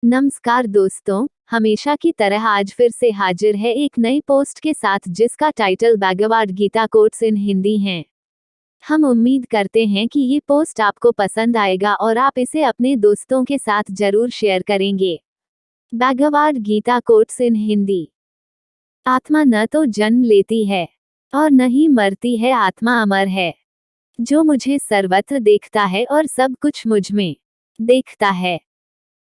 नमस्कार दोस्तों, हमेशा की तरह आज फिर से हाजिर है एक नई पोस्ट के साथ जिसका title Bhagavad Gita quotes in Hindi है। हम उम्मीद करते हैं कि ये पोस्ट आपको पसंद आएगा और आप इसे अपने दोस्तों के साथ जरूर शेयर करेंगे। Bhagavad Gita quotes in Hindi. आत्मा न तो जन्म लेती है और न ही मरती है, आत्मा अमर है। जो मुझे सर्वत्र देखता है और सब कुछ मुझ में देखता है,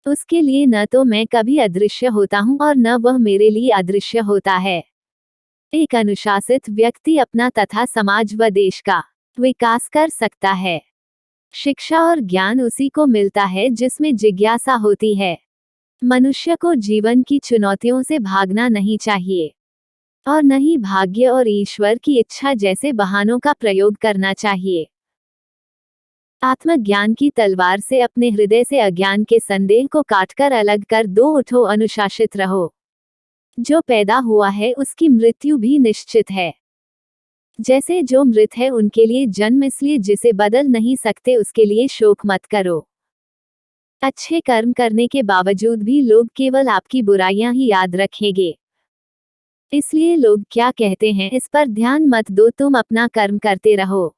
उसके लिए न तो मैं कभी अदृश्य होता हूँ और न वह मेरे लिए अदृश्य होता है। एक अनुशासित व्यक्ति अपना तथा समाज व देश का विकास कर सकता है। शिक्षा और ज्ञान उसी को मिलता है जिसमें जिज्ञासा होती है। मनुष्य को जीवन की चुनौतियों से भागना नहीं चाहिए और न ही भाग्य और ईश्वर की इच्छा जैसे बहानों का प्रयोग करना चाहिए। आत्मज्ञान की तलवार से अपने हृदय से अज्ञान के संदेह को काटकर अलग कर दो, उठो, अनुशासित रहो। जो पैदा हुआ है उसकी मृत्यु भी निश्चित है। जैसे जो मृत है उनके लिए जन्म, इसलिए जिसे बदल नहीं सकते उसके लिए शोक मत करो। अच्छे कर्म करने के बावजूद भी लोग केवल आपकी बुराइयां ही याद रखेंगे। इसलिए लोग क्या कहते हैं इस पर ध्यान मत दो, तुम अपना कर्म करते रहो।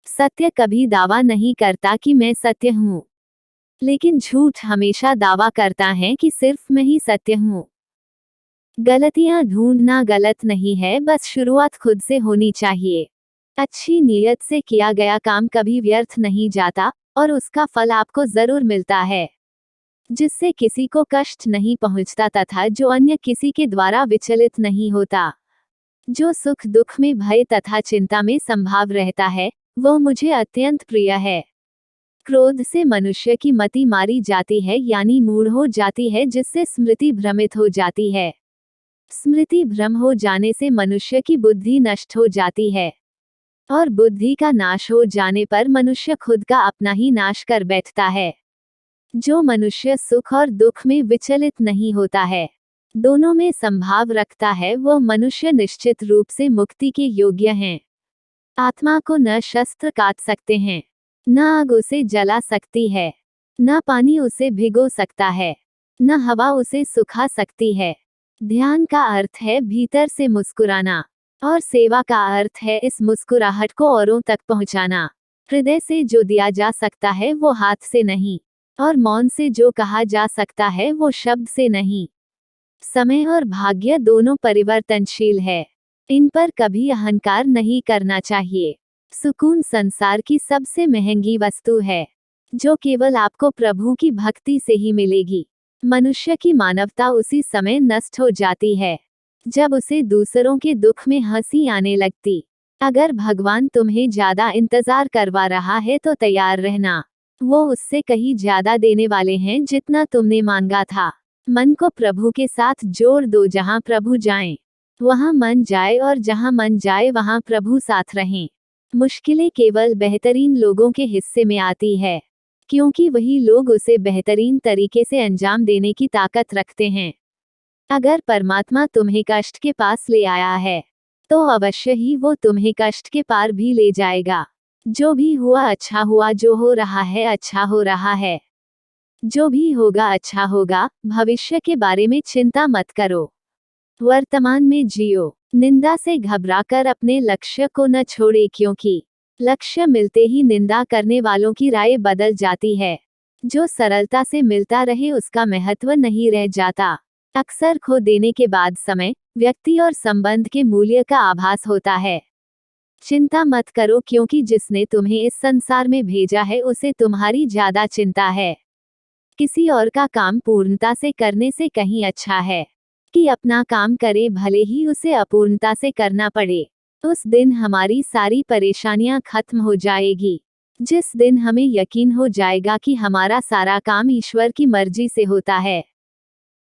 सत्य कभी दावा नहीं करता कि मैं सत्य हूँ, लेकिन झूठ हमेशा दावा करता है कि सिर्फ मैं ही सत्य हूँ। गलतियां ढूंढना गलत नहीं है, बस शुरुआत खुद से होनी चाहिए। अच्छी नीयत से किया गया काम कभी व्यर्थ नहीं जाता और उसका फल आपको जरूर मिलता है, जिससे किसी को कष्ट नहीं पहुंचता तथा जो अन्य किसी के द्वारा विचलित नहीं होता। जो सुख दुख में, भय तथा चिंता में संभाव रहता है वो मुझे अत्यंत प्रिय है। क्रोध से मनुष्य की मति मारी जाती है, यानी मूढ़ हो जाती है, जिससे स्मृति भ्रमित हो जाती है। स्मृति भ्रम हो जाने से मनुष्य की बुद्धि नष्ट हो जाती है और बुद्धि का नाश हो जाने पर मनुष्य खुद का अपना ही नाश कर बैठता है। जो मनुष्य सुख और दुख में विचलित नहीं होता है, दोनों में संभाव रखता है, वो मनुष्य निश्चित रूप से मुक्ति के योग्य हैं। आत्मा को न शस्त्र काट सकते हैं, न आग उसे जला सकती है, न पानी उसे भिगो सकता है, न हवा उसे सुखा सकती है। ध्यान का अर्थ है भीतर से मुस्कुराना और सेवा का अर्थ है इस मुस्कुराहट को औरों तक पहुंचाना। हृदय से जो दिया जा सकता है वो हाथ से नहीं, और मौन से जो कहा जा सकता है वो शब्द से नहीं। समय और भाग्य दोनों परिवर्तनशील है, इन पर कभी अहंकार नहीं करना चाहिए। सुकून संसार की सबसे महंगी वस्तु है, जो केवल आपको प्रभु की भक्ति से ही मिलेगी। मनुष्य की मानवता उसी समय नष्ट हो जाती है जब उसे दूसरों के दुख में हंसी आने लगती। अगर भगवान तुम्हें ज्यादा इंतजार करवा रहा है तो तैयार रहना, वो उससे कहीं ज्यादा देने वाले हैं जितना तुमने मांगा था। मन को प्रभु के साथ जोड़ दो, जहाँ प्रभु जाएं वहाँ मन जाए और जहाँ मन जाए वहाँ प्रभु साथ रहें। मुश्किलें केवल बेहतरीन लोगों के हिस्से में आती है, क्योंकि वही लोग उसे बेहतरीन तरीके से अंजाम देने की ताकत रखते हैं। अगर परमात्मा तुम्हें कष्ट के पास ले आया है तो अवश्य ही वो तुम्हें कष्ट के पार भी ले जाएगा। जो भी हुआ अच्छा हुआ, जो हो रहा है अच्छा हो रहा है, जो भी होगा अच्छा होगा। भविष्य के बारे में चिंता मत करो, वर्तमान में जियो। निंदा से घबराकर अपने लक्ष्य को न छोड़े, क्योंकि लक्ष्य मिलते ही निंदा करने वालों की राय बदल जाती है। जो सरलता से मिलता रहे उसका महत्व नहीं रह जाता। अक्सर खो देने के बाद समय, व्यक्ति और संबंध के मूल्य का आभास होता है। चिंता मत करो, क्योंकि जिसने तुम्हें इस संसार में भेजा है उसे तुम्हारी ज्यादा चिंता है। किसी और का काम पूर्णता से करने से कहीं अच्छा है कि अपना काम करे, भले ही उसे अपूर्णता से करना पड़े। उस दिन हमारी सारी परेशानियां खत्म हो जाएगी, जिस दिन हमें यकीन हो जाएगा कि हमारा सारा काम ईश्वर की मर्जी से होता है।